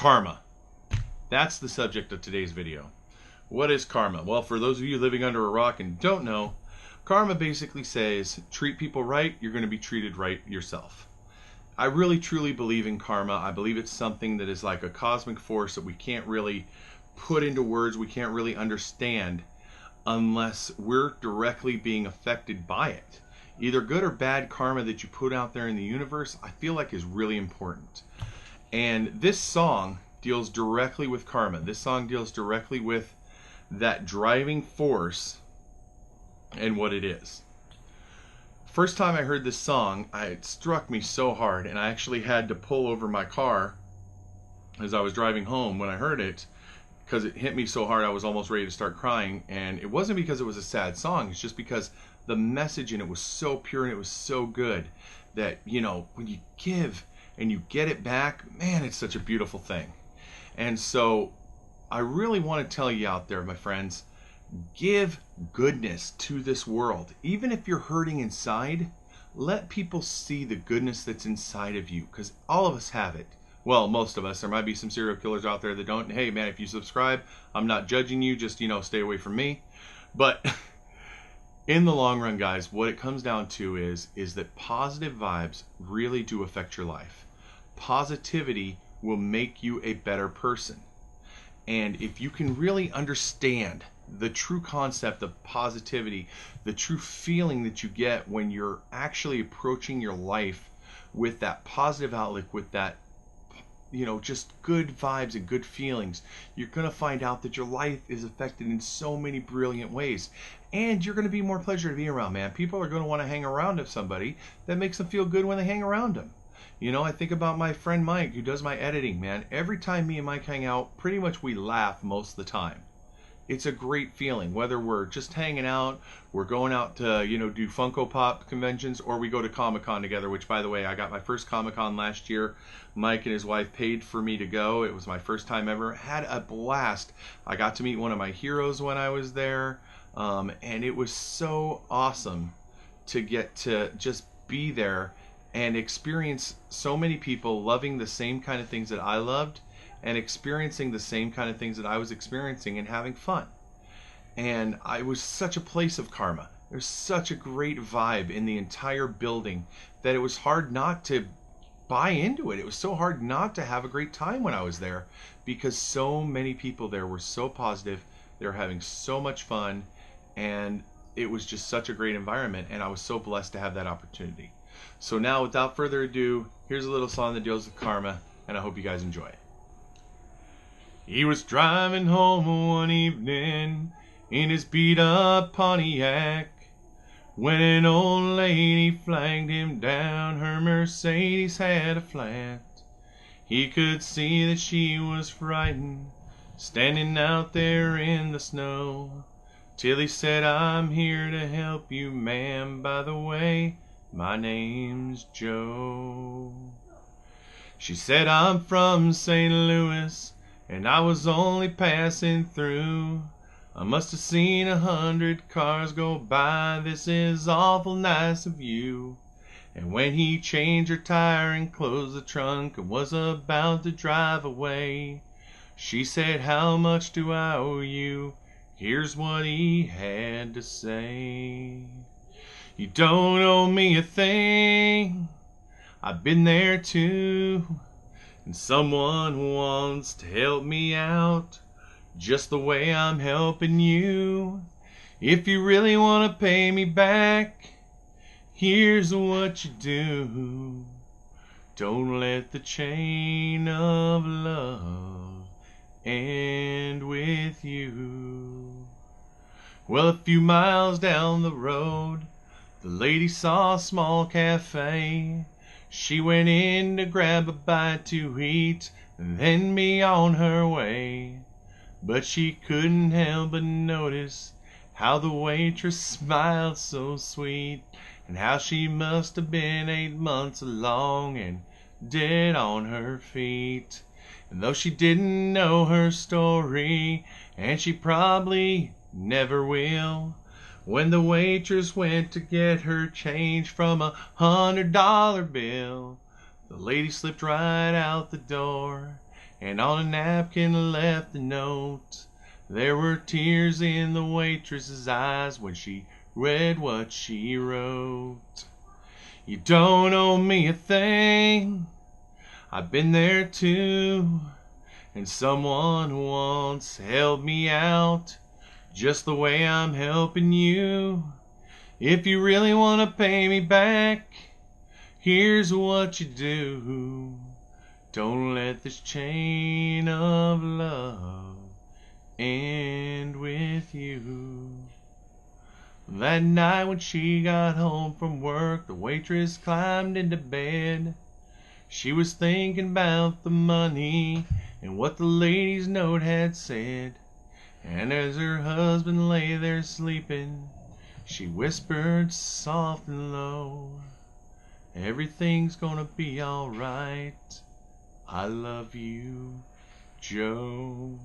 Karma. That's the subject of today's video. What is karma? Well, for those of you living under a rock and don't know, karma basically says treat people right, you're going to be treated right yourself. I really truly believe in karma. I believe it's something that is like a cosmic force that we can't really put into words, we can't really understand unless we're directly being affected by it. Either good or bad karma that you put out there in the universe, I feel like is really important. And this song deals directly with karma. This song deals directly with that driving force and what it is. First time I heard this song, it struck me so hard, and I actually had to pull over my car as I was driving home when I heard it, because it hit me so hard I was almost ready to start crying. And it wasn't because it was a sad song, it's just because the message in it was so pure and it was so good that, you know, when you give and you get it back, man, it's such a beautiful thing. And so I really want to tell you out there, my friends, give goodness to this world. Even if you're hurting inside, let people see the goodness that's inside of you, because all of us have it. Well, most of us. There might be some serial killers out there that don't. Hey man, if you subscribe, I'm not judging you, just, you know, stay away from me. But in the long run, guys, what it comes down to is that positive vibes really do affect your life. Positivity will make you a better person. And if you can really understand the true concept of positivity, the true feeling that you get when you're actually approaching your life with that positive outlook, with that, you know, just good vibes and good feelings, you're going to find out that your life is affected in so many brilliant ways. And you're going to be more pleasure to be around, man. People are going to want to hang around with somebody that makes them feel good when they hang around them. You know, I think about my friend Mike, who does my editing, man. Every time me and Mike hang out, pretty much we laugh most of the time. It's a great feeling, whether we're just hanging out, we're going out to, you know, do Funko Pop conventions, or we go to Comic-Con together, which, by the way, I got my first Comic-Con last year. Mike and his wife paid for me to go. It was my first time ever. Had a blast. I got to meet one of my heroes when I was there, and it was so awesome to get to just be there and experience so many people loving the same kind of things that I loved, and experiencing the same kind of things that I was experiencing and having fun. And it was such a place of karma. There's such a great vibe in the entire building that it was hard not to buy into it. It was so hard not to have a great time when I was there, because so many people there were so positive. They were having so much fun, and it was just such a great environment, and I was so blessed to have that opportunity. So now, without further ado, here's a little song that deals with karma, and I hope you guys enjoy it. He was driving home one evening in his beat-up Pontiac when an old lady flagged him down. Her Mercedes had a flat. He could see that she was frightened, standing out there in the snow, till he said, "I'm here to help you, ma'am. By the way, my name's Joe." She said, "I'm from St. Louis, and I was only passing through. I must have seen 100 cars go by. This is awful nice of you." And when he changed her tire and closed the trunk and was about to drive away, she said, "How much do I owe you?" Here's what he had to say. "You don't owe me a thing. I've been there too. And someone wants to help me out just the way I'm helping you. If you really want to pay me back, here's what you do. Don't let the chain of love end with you." Well, a few miles down the road, the lady saw a small cafe. She went in to grab a bite to eat and then be on her way. But she couldn't help but notice how the waitress smiled so sweet, and how she must have been 8 months along and dead on her feet. And though she didn't know her story, and she probably never will, when the waitress went to get her change from $100 bill, the lady slipped right out the door and on a napkin left a note. There were tears in the waitress's eyes when she read what she wrote. You don't owe me a thing, I've been there too, and someone once helped me out just the way I'm helping you. If you really want to pay me back, here's what you do. Don't let this chain of love end with you. That night when she got home from work, the waitress climbed into bed. She was thinking about the money and what the lady's note had said. And as her husband lay there sleeping, she whispered soft and low, everything's gonna be alright. I love you, Joe.